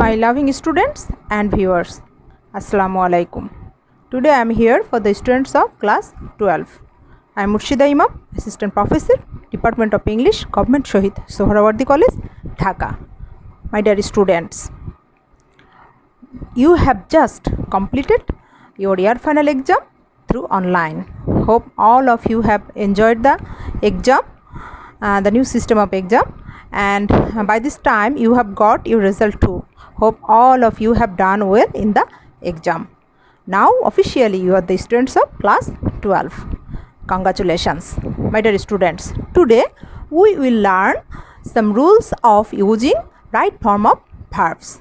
my loving students and viewers. Assalamu alaikum. Today I am here for the students of class 12. I am Murshida Imam, Assistant Professor, Department of English, Government Shahid Sohrawardi College, Dhaka. My dear students, you have just completed your year final exam through online. Hope all of you have enjoyed the exam, the new system of exam, and by this time you have got your result too. Hope all of you have done well in the exam. Now officially you are the students of class 12. Congratulations, my dear students. Today we will learn some rules of using right form of verbs.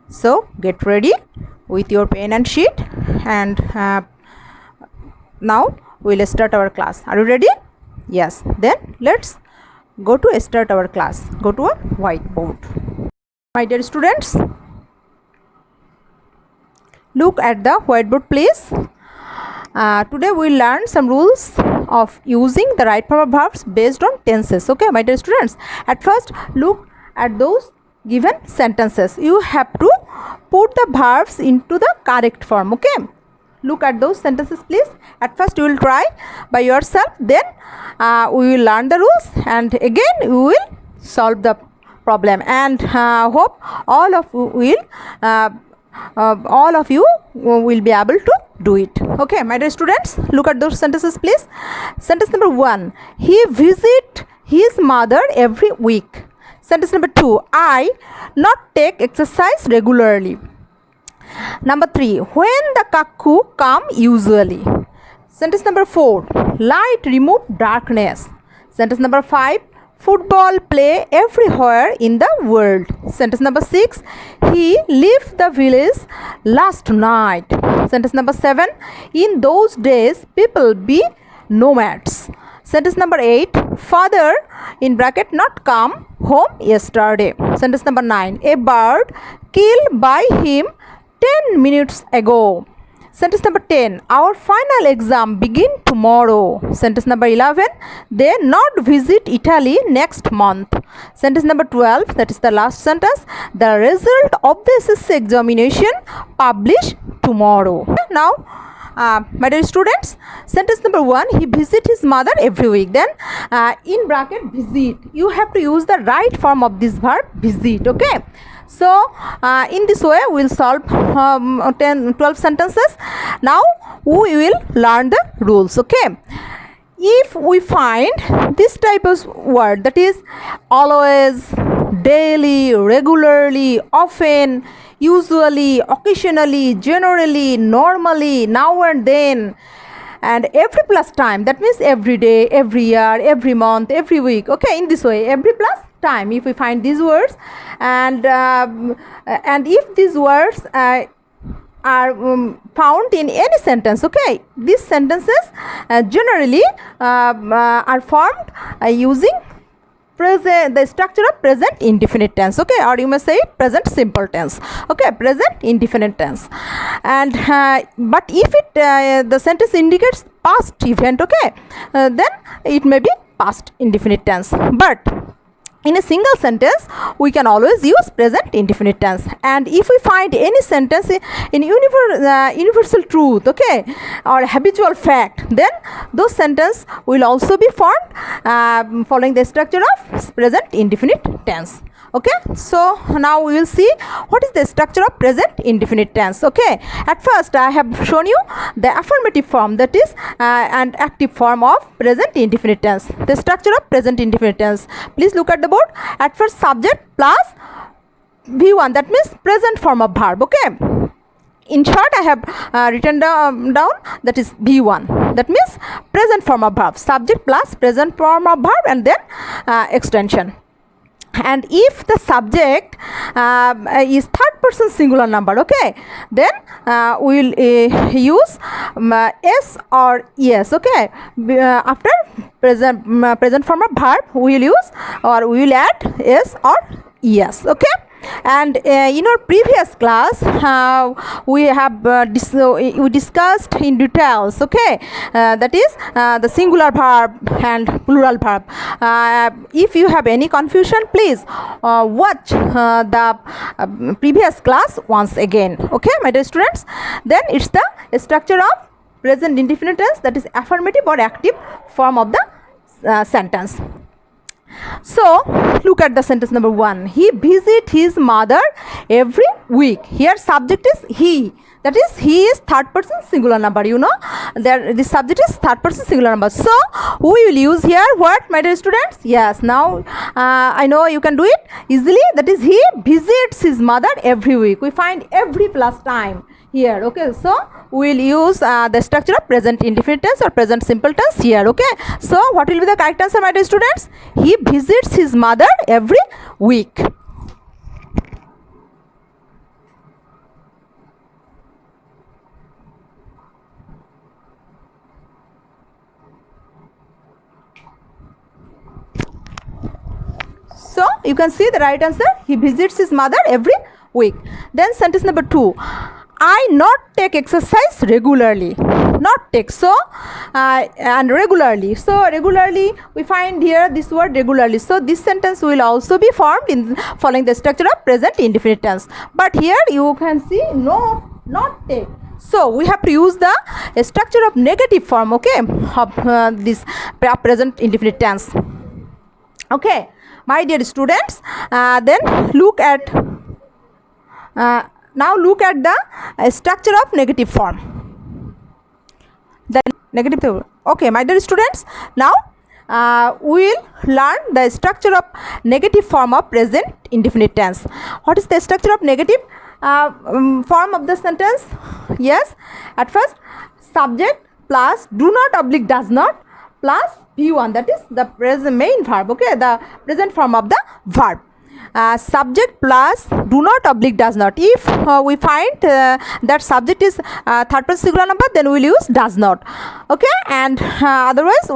So get ready with your pen and sheet, and now we will start our class. Are you ready? Yes. Then let's go to start our class. Go to a whiteboard. My dear students, look at the whiteboard please. Today we will learn some rules of using the right form of verbs based on tenses. Okay, my dear students. At first, look at those given sentences. You have to put the verbs into the correct form. Okay, look at those sentences please. At first you will try by yourself, then we will learn the rules, and again we will solve the problem, and hope all of you will be able to do it. Okay, my dear students, look at those sentences please. Sentence number 1, he visit his mother every week. Sentence number 2, I not take exercise regularly. Number 3, when the cuckoo come usually. Sentence number 4, light remove darkness. Sentence number 5, football play everywhere in the world. Sentence number 6, he left the village last night. Sentence number 7, in those days people be nomads. Sentence number 8, father in bracket not come home yesterday. Sentence number 9, a bird killed by him 10 minutes ago. Sentence number 10, our final exam begin tomorrow. Sentence number 11, they not visit Italy next month. Sentence number 12, that is the last sentence, the result of the SSC examination published tomorrow. Now, my dear students, sentence number 1, he visit his mother every week. Then in bracket visit, you have to use the right form of this verb visit. Okay, so in this way we will solve 12 sentences. Now we will learn the rules. Okay, if we find this type of word, that is always, daily, regularly, often, usually, occasionally, generally, normally, now and then, and every plus time, that means every day, every year, every month, every week. Okay, in this way, every plus time, if we find these words, and if these words are found in any sentence, okay, these sentences generally are formed using the structure of present indefinite tense. Okay, or you may say present simple tense. Okay, present indefinite tense. And but if it the sentence indicates past event, okay, then it may be past indefinite tense. But in a single sentence we can always use present indefinite tense. And if we find any sentence in universal truth, okay, or habitual fact, then those sentences will also be formed following the structure of present indefinite tense. Okay, so now we will see what is the structure of present indefinite tense. Okay, at first I have shown you the affirmative form, that is and active form of present indefinite tense. The structure of present indefinite tense, please look at the board. At first, subject plus V1, that means present form of verb. Okay, in short I have written down that is V1, that means present form of verb, subject plus present form of verb, and then extension. And if the subject is third person singular number, okay, then we will use s or es. Okay, after present form of verb we will use, or we will add s or es. Okay, And in our previous class we have we discussed in details, okay, that is the singular verb and plural verb. If you have any confusion, please watch the previous class once again, okay, my dear students. Then it's the structure of present indefinite tense, that is affirmative or active form of the sentence. So look at the sentence number 1. He visit his mother every week. Here subject is he, that is he is third person singular number, you know, there the subject is third person singular number. So we will use here what, my dear students? Yes, now I know you can do it easily, that is he visits his mother every week. We find every plus time here, okay. So we will use the structure of present indefinite tense or present simple tense here, okay. So what will be the correct answer, my dear students? He visits his mother every week. So you can see the right answer, he visits his mother every week. Then sentence number 2. I not take exercise regularly. Not take, so and regularly. So regularly we find here this word regularly. So this sentence will also be formed in following the structure of present indefinite tense. But here you can see no, not take. So we have to use the structure of negative form, okay, of this present indefinite tense. Okay, my dear students, then look at now look at the structure of negative form. The negative, okay, my dear students, now we will learn the structure of negative form of present indefinite tense. What is the structure of negative form of the sentence? Yes, at first subject plus do not oblique does not plus V1, that is the present main verb, okay, the present form of the verb. Subject plus do not oblique does not. If we find that subject is third person singular number, then we will use does not, okay, and otherwise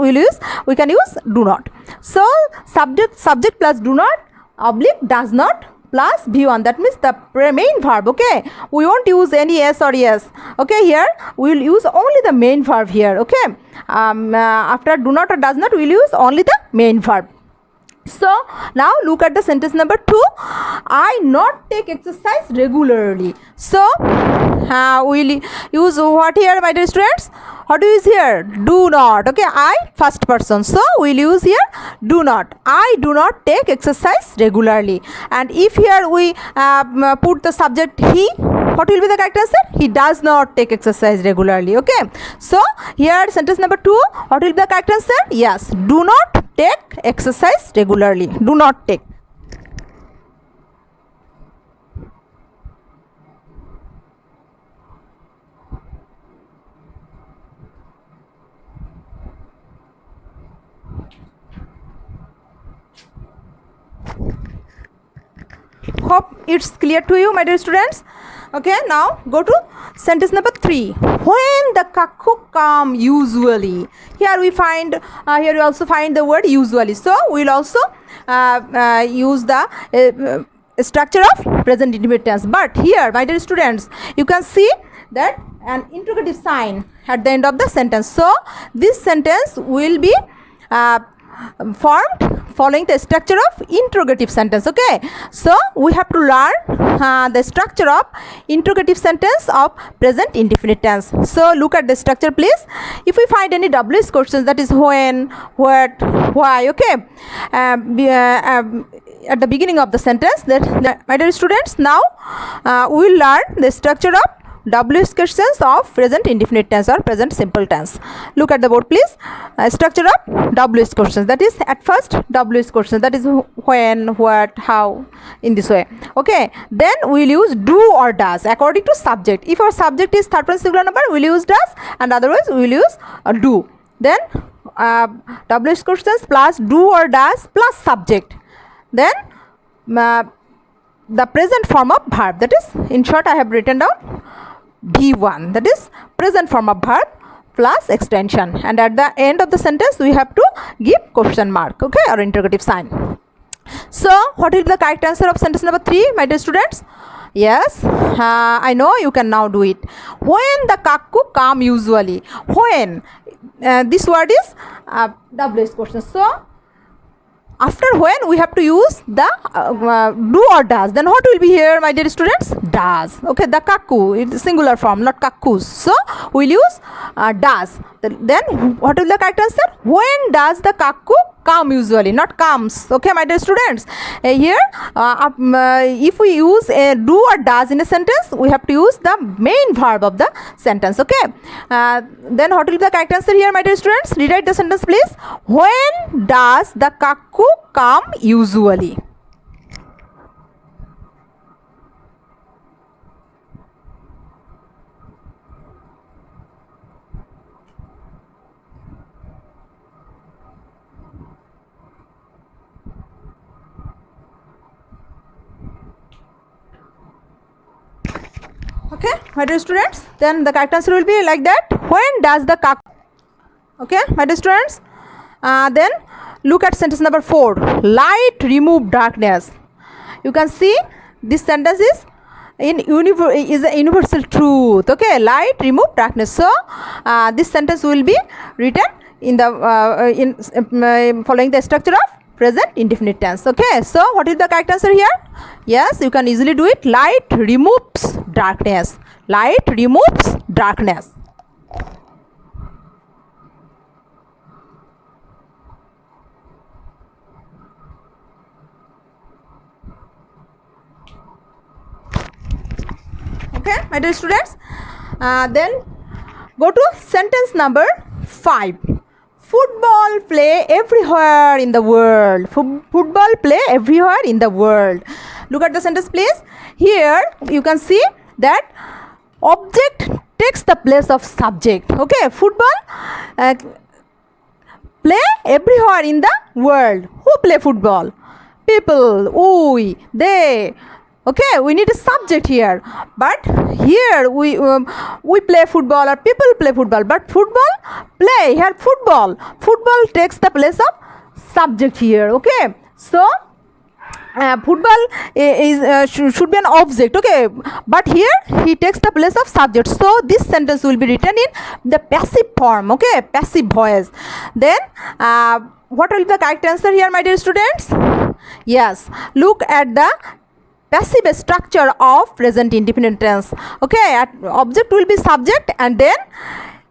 we can use do not. So subject plus do not oblique does not plus V1, that means the main verb, okay. We won't use any s or yes, okay. Here we will use only the main verb here, okay. After do not or does not, we will use only the main verb. So now look at the sentence number 2. I not take exercise regularly. So we will use what here, my dear students? What do you use here? Do not, okay. I first person, so we will use here do not. I do not take exercise regularly. And if here we put the subject he, what will be the correct answer? He does not take exercise regularly, okay. So here sentence number 2, what will be the correct answer? Yes, do not take exercise regularly. Do not take. Hope it's clear to you, my dear students. Okay, now go to sentence number 3. When the cuckoo come usually. Here we find here we also find the word usually. So we will also use the structure of present indefinite tense. But here, my dear students, you can see that an interrogative sign at the end of the sentence. So this sentence will be formed following the structure of interrogative sentence, okay. So we have to learn the structure of interrogative sentence of present indefinite tense. So look at the structure, please. If we find any WH questions, that is when, what, why, okay, at the beginning of the sentence, that my dear students, now we will learn the structure of WH questions of present indefinite tense or present simple tense. Look at the board, please. Structure of WH questions, that is at first WH questions, that is when, what, how, in this way, okay. Then we will use do or does according to subject. If our subject is third person singular number, we will use does, and otherwise we will use do. Then WH questions plus do or does plus subject. Then the present form of verb, that is, in short I have written down V1, that is present form of verb plus extension, and at the end of the sentence we have to give question mark, okay, or interrogative sign. So what will be the correct answer of sentence number 3, my dear students? Yes, I know you can now do it. When the kakku come usually. When this word is WH question. So after when we have to use the do or does. Then what will be here, my dear students? Does. Okay, the kakku, it's singular form, not kakkus. So we'll use does. Then what will be the correct answer? When does the kakku come usually, not comes. Okay, my dear students. Here, if we use a do or does in a sentence, we have to use the main verb of the sentence. Okay. Then what will be the correct answer here, my dear students? Rewrite the sentence, please. When does the kakku come usually? Okay, my dear students, then the correct answer will be like that. When does the kakku? Okay, my dear students, then look at sentence number 4. Light remove darkness. You can see this sentence is is a universal truth. Okay, light remove darkness. So this sentence will be written in the following the structure of present indefinite tense. Okay, so what is the correct answer here? Yes, you can easily do it. Light removes darkness. Light removes darkness. Okay, my dear students, then go to sentence number 5. Football play everywhere in the world. Football play everywhere in the world. Look at the sentence, please. Here you can see that object takes the place of subject. Okay, football play everywhere in the world. Who play football? People, we, they. Okay, we need a subject here, but here we play football or people play football, but football play here, football takes the place of subject here. Okay, so football is should be an object. Okay, but here he takes the place of subject, so this sentence will be written in the passive form. Okay, passive voice. Then what will be the correct answer here, my dear students? Yes, look at the passive structure of present indefinite tense. Okay, object will be subject, and then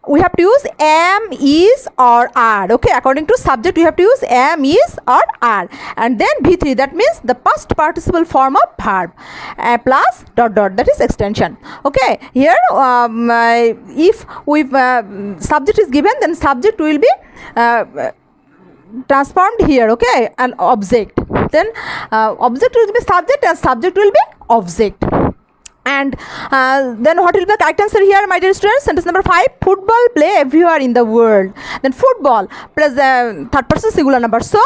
we have to use am, is, or are. Okay, according to subject we have to use am, is, or are, and then V3, that means the past participle form of verb, plus dot dot, that is extension. Okay, here if we subject is given, then subject will be transformed here. Okay, an object, then object will be subject and subject will be object. And then what will be the correct answer here, my dear students? Sentence number 5. Football play everywhere in the world. Then football plus third person singular number. So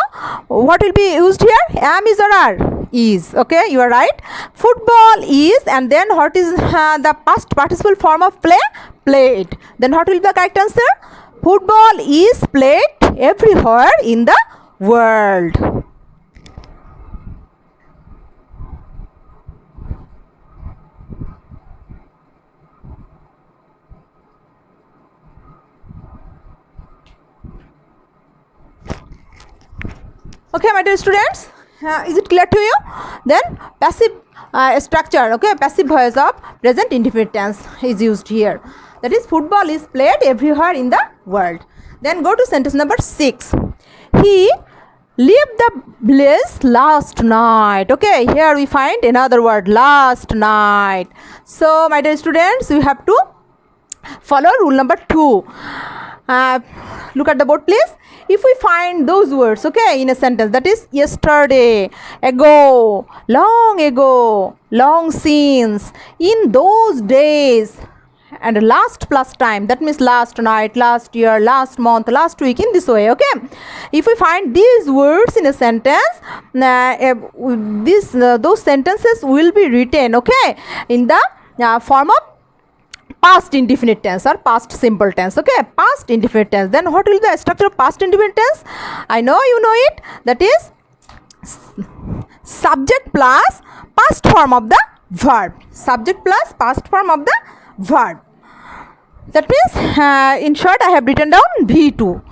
what will be used here? Am, is, or are? Is. Okay, you are right. Football is, and then what is the past participle form of play? Played. Then what will be the correct answer? Football is played everywhere in the world. Okay, my dear students, is it clear to you? Then passive structure, okay, passive voice of present indefinite tense is used here. That is, football is played everywhere in the world. Then go to sentence number 6. He left the village last night. Okay, here we find another word, last night. So my dear students, you have to follow rule number 2. Look at the board, please. If we find those words, okay, in a sentence, that is yesterday, ago, long since, in those days, and last plus time, that means last night, last year, last month, last week, in this way. Okay, if we find these words in a sentence, those sentences will be written, okay, in the form of past indefinite tense or past simple tense. Okay, past indefinite tense. Then what will be the structure of past indefinite tense? I know you know it. That is subject plus past form of the verb. Subject plus past form of the verb. That means, in short, I have written down V2.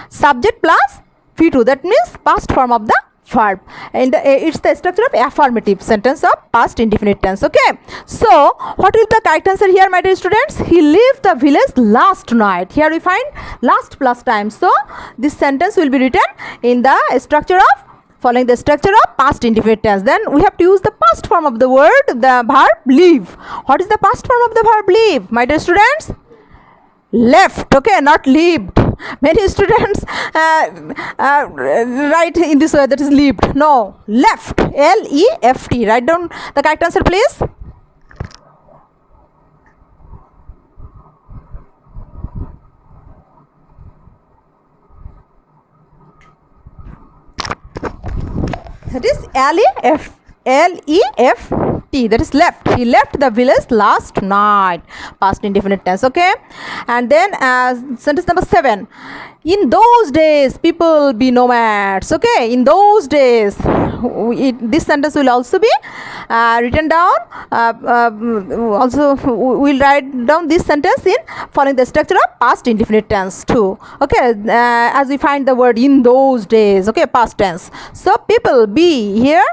Subject plus V2. That means past form of the verb, and it's the structure of affirmative sentence of past indefinite tense. Okay, so what will be the correct answer here, my dear students? He left the village last night. Here we find last plus time, so this sentence will be written in the structure of following the structure of past indefinite tense. Then we have to use the past form of the word, the verb leave. What is the past form of the verb leave, my dear students? Left. Okay, not lived. Many students write in this way, that is lived. No, left. L-E-F-T. Write down the correct answer, please. That is L-E-F-T. That is left. He left the village last night. Past indefinite tense. Okay, and then sentence number 7. In those days, people be nomads. Okay, in those days, this sentence will also be written down. Also, we'll write down this sentence in following the structure of past indefinite tense too. Okay, as we find the word in those days. Okay, past tense. So people be here,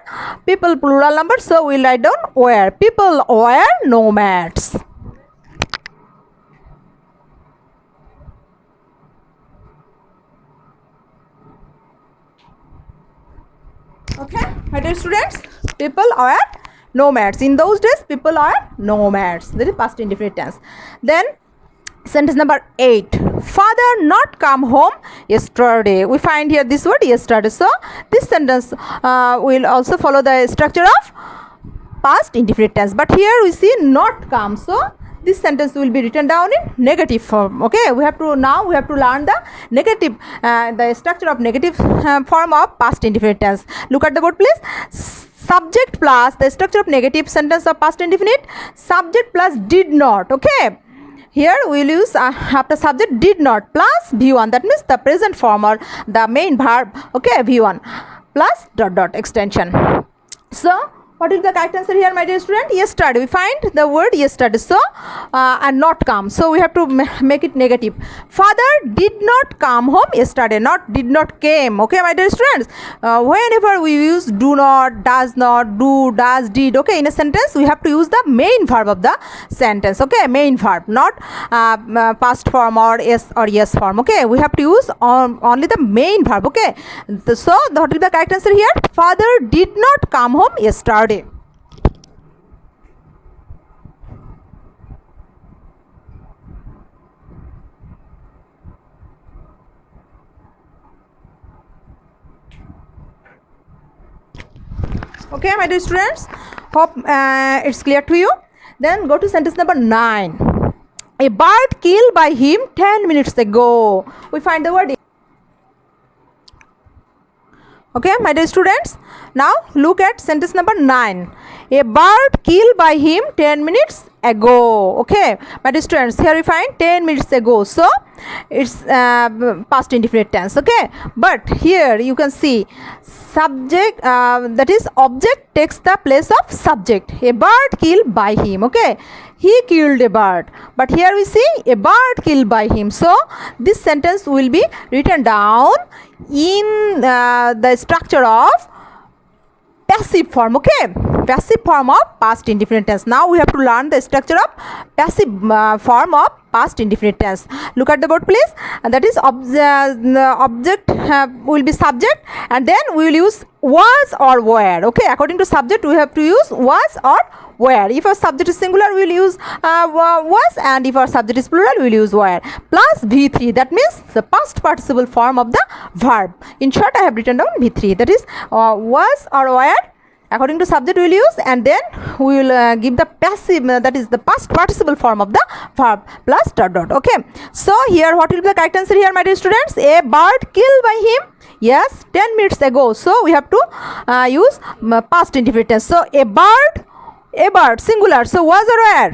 people plural number. So we'll write down were. People were nomads. Okay, my dear students, people are nomads. In those days, people are nomads. That is past indefinite tense. Then sentence number 8. Father not come home yesterday. We find here this word yesterday. So this sentence will also follow the structure of past indefinite tense. But here we see not come. So this sentence will be written down in negative form. Okay, we have to learn the negative, the structure of negative form of past indefinite tense. Look at the board, please. Subject plus the structure of negative sentence of past indefinite. Subject plus did not. Okay, here we will use after subject did not plus V1. That means the present form or the main verb. Okay, V1 plus dot dot extension. So what is the correct answer here, my dear student? Yesterday. We find the word yesterday. So and not come. So we have to make it negative. Father did not come home yesterday. Not did not came. Okay, my dear students. Whenever we use do not, does not, do, does, did. Okay, in a sentence we have to use the main verb of the sentence. Okay, main verb, not past form or yes form. Okay, we have to use only the main verb. Okay, so what will be the correct answer here? Father did not come home yesterday. Okay, my dear students, hope it's clear to you. Then go to sentence number 9. A bird killed by him 10 minutes ago. We find the word. Okay, my dear students, now look at sentence number 9. A bird killed by him 10 minutes ago. Okay, my dear students, here we find 10 minutes ago. So it's past indefinite tense. Okay, but here you can see subject, that is object takes the place of subject. A bird killed by him. Okay, he killed a bird, but here we see a bird killed by him. So this sentence will be written down in the structure of passive form. Okay, passive form of past indefinite tense. Now we have to learn the structure of passive form of past indefinite tense. Look at the board, please. And that is object will be subject, and then we will use was or were. Okay, according to subject we have to use was or were. If our subject is singular we will use was, and if our subject is plural we will use were plus V3. That means the past participle form of the verb. In short, I have written down V3. That is was or were. According to subject we will use, and then we will give the passive, that is the past participle form of the verb plus dot dot. Okay, so here what will be the correct answer here, my dear students? A bird killed by him, yes, 10 minutes ago. So we have to use past indefinite tense. So a bird singular. So was or were?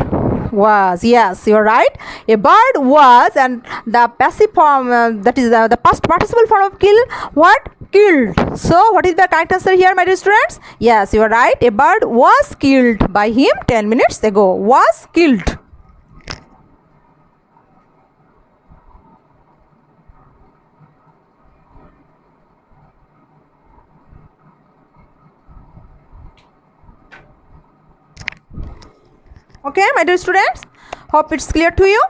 Was. Yes, you are right. A bird was, and the passive form, that is the past participle form of kill, what? killed. So what is the correct answer here, my dear students? Yes, you are right. A bird was killed by him 10 minutes ago. Was killed. Okay, my dear students, hope it's clear to you.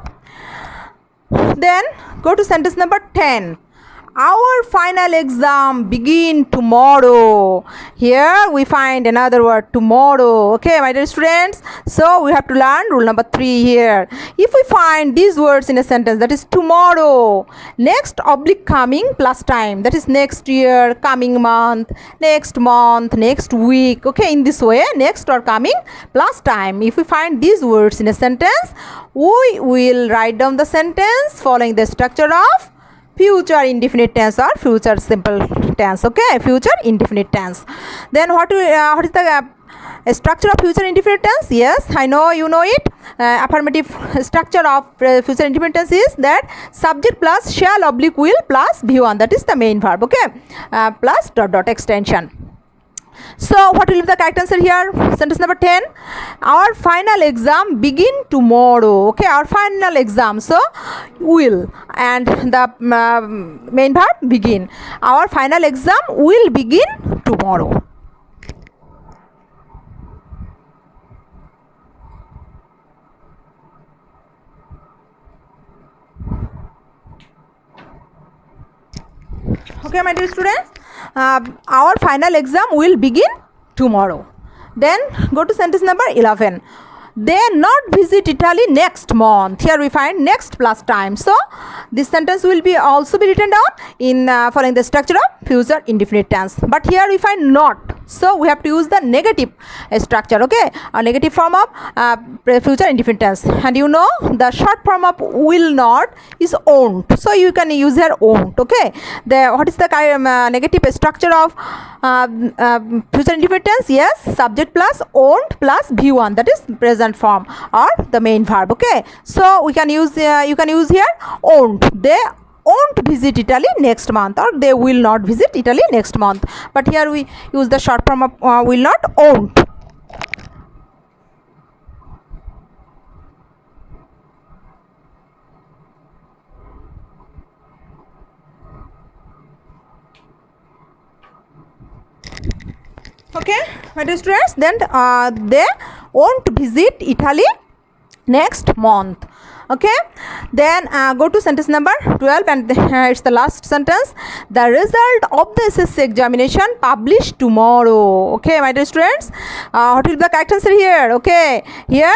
Then go to sentence number 10. Our final exam begin tomorrow. Here we find another word, tomorrow. Okay, my dear students. So we have to learn rule number 3 here. If we find these words in a sentence, that is tomorrow, next oblique coming plus time, that is next year, coming month, next week. Okay, in this way, next or coming plus time. If we find these words in a sentence, we will write down the sentence following the structure of future indefinite tense or future simple tense. Okay, future indefinite tense. Then what is the structure of future indefinite tense? Yes, I know you know it. Affirmative structure of future indefinite tense is that subject plus shall oblique will plus V1, that is the main verb. Okay, plus dot dot extension. So what will be the correct answer here? Sentence number 10. Our final exam begin tomorrow. Okay, our final exam. So will and the main verb begin. Our final exam will begin tomorrow. Okay, my dear students, our final exam will begin tomorrow. Then go to sentence number 11. They not visit Italy next month. Here we find next plus time. So this sentence will be also be written down in following the structure of future indefinite tense. But here we find not. So we have to use the negative structure. Okay, a negative form of future indefinite tense. And you know the short form of will not is won't. So you can use here won't. Okay. What is the negative structure of future indefinite tense? Yes, subject plus won't plus V1, that is present form or the main verb. Okay, so we can use you can use here won't. They won't visit Italy next month, or they will not visit Italy next month. But here we use the short form of will not, won't. Okay, my dear students, then they won't visit Italy next month. Okay, then go to sentence number 12, and it's the last sentence. The result of the SSC examination published tomorrow. Okay, my dear students, what will be the correct answer here? Okay, here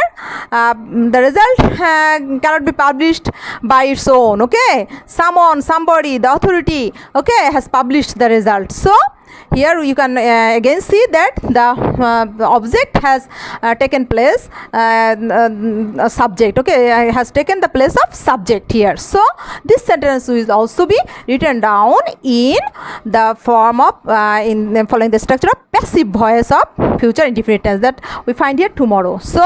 the result cannot be published by its own. Okay, someone, somebody, the authority, okay, has published the result. So here you can again see that the object has taken place subject. Okay, has taken the place of subject here. So this sentence will also be written down in the form of in following the structure of passive voice of future indefinite tense that we find here tomorrow. So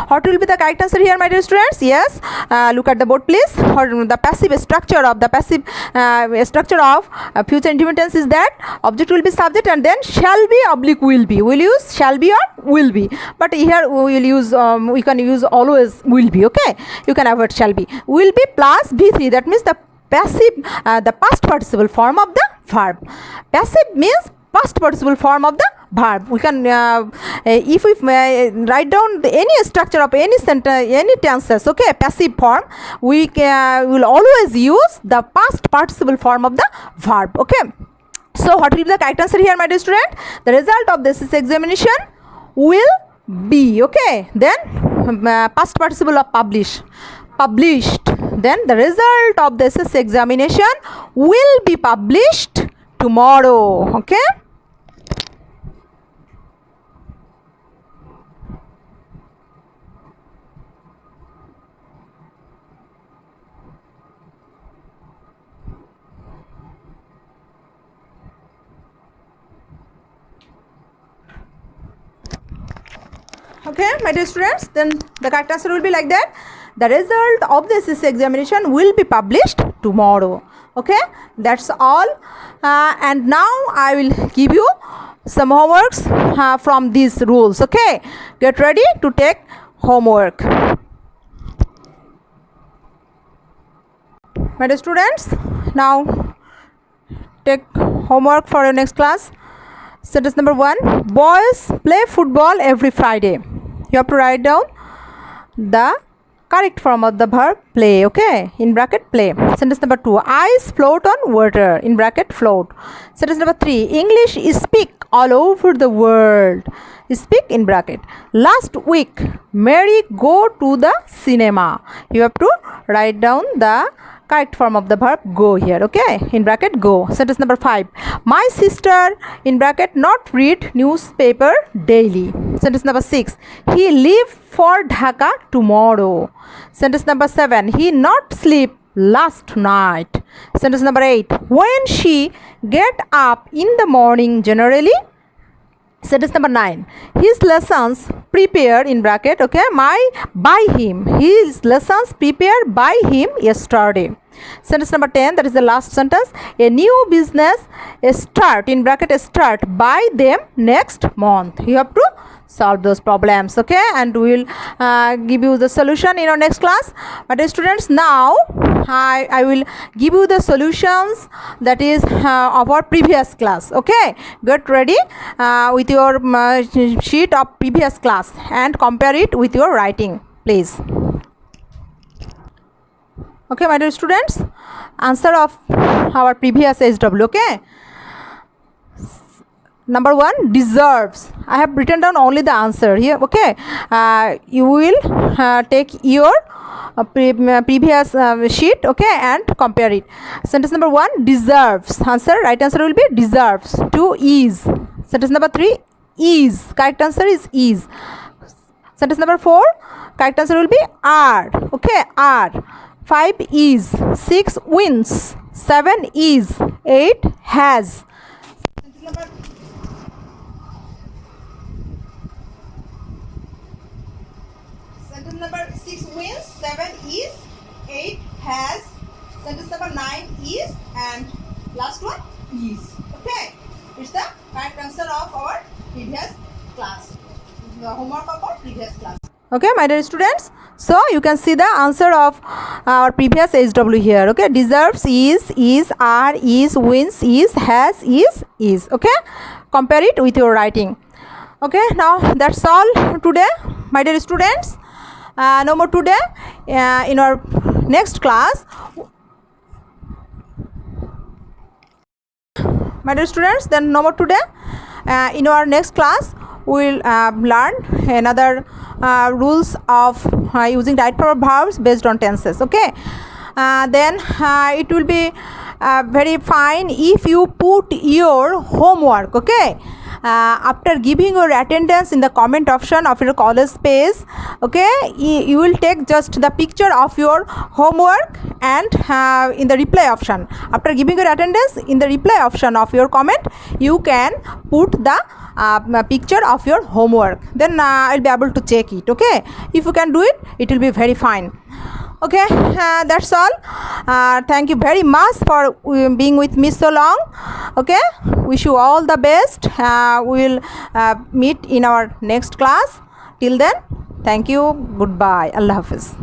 what will be the correct answer here, my dear students? Yes, look at the board please. The passive structure of future indefinite tense is that object will be subject and then shall be oblique will be. We'll use shall be or will be, but here we will use we can use always will be. Okay, you can avoid shall be. Will be plus V3, that means the passive the past participle form of the verb. Passive means past participle form of the verb. We can if we write down any structure of any sentence, any tenses, okay, passive form, we will always use the past participle form of the verb. Okay, so what will be the correct answer here, my dear student? The result of this examination will be. Okay, then past participle of published. Then the result of this examination will be published tomorrow. Okay, okay, my dear students, then the correct answer will be like that. The result of the SSC examination will be published tomorrow. Okay, that's all. And now I will give you some homeworks from these rules. Okay, get ready to take homework. My dear students, now take homework for your next class. Sentence number 1. Boys play football every Friday. You have to write down the correct form of the verb play. Okay, in bracket play. Sentence number 2. Ice float on water. In bracket float. Sentence number 3. English is speak all over the world. Speak in bracket. Last week Mary go to the cinema. You have to write down the correct form of the verb go here. Okay, in bracket go. Sentence number 5. My sister in bracket not read newspaper daily. Sentence number 6. He leave for Dhaka tomorrow. Sentence number 7. He not sleep last night. Sentence number 8. When she get up in the morning generally. Sentence number 9. His lessons prepared in bracket, okay, by him. His lessons prepared by him yesterday. Sentence number 10, that is the last sentence. A new business start in bracket start by them next month. You have to solve those problems, okay, and we will give you the solution in our next class. But students, now I will give you the solutions that is of our previous class. Okay, get ready with your sheet of previous class and compare it with your writing, please. Okay, my dear students, answer of our previous SW. Okay, number 1, deserves. I have written down only the answer here. Okay, you will take your previous sheet, okay, and compare it. Sentence number 1, deserves. Answer, right answer will be deserves. 2, is. Sentence number 3, is. Correct answer is is. Sentence number 4, correct answer will be are. Okay, are. 5, is. 6, wins. 7, is. 8, has. Sentence number 6, wins. 7, is. 8, has. Sentence number 9, is. And last one, is. Okay, it's the correct answer of our previous class, the homework of our previous class. Okay, my dear students, so you can see the answer of our previous SW here. Okay, deserves, is, are, is, wins, is, has, is. Okay, compare it with your writing. Okay, now that's all today, my dear students. No more today. In our next class, my dear students, then no more today. In our next class, we will learn another rules of using right form verbs based on tenses. Okay, then it will be very fine if you put your homework, okay, after giving your attendance in the comment option of your college page. Okay, you will take just the picture of your homework and in the reply option, after giving your attendance in the reply option of your comment, you can put the picture of your homework. Then I'll be able to check it. Okay, if you can do it, it will be very fine. Okay, that's all. Thank you very much for being with me so long. Okay, wish you all the best. We will meet in our next class. Till then, thank you. Goodbye. Allah Hafiz.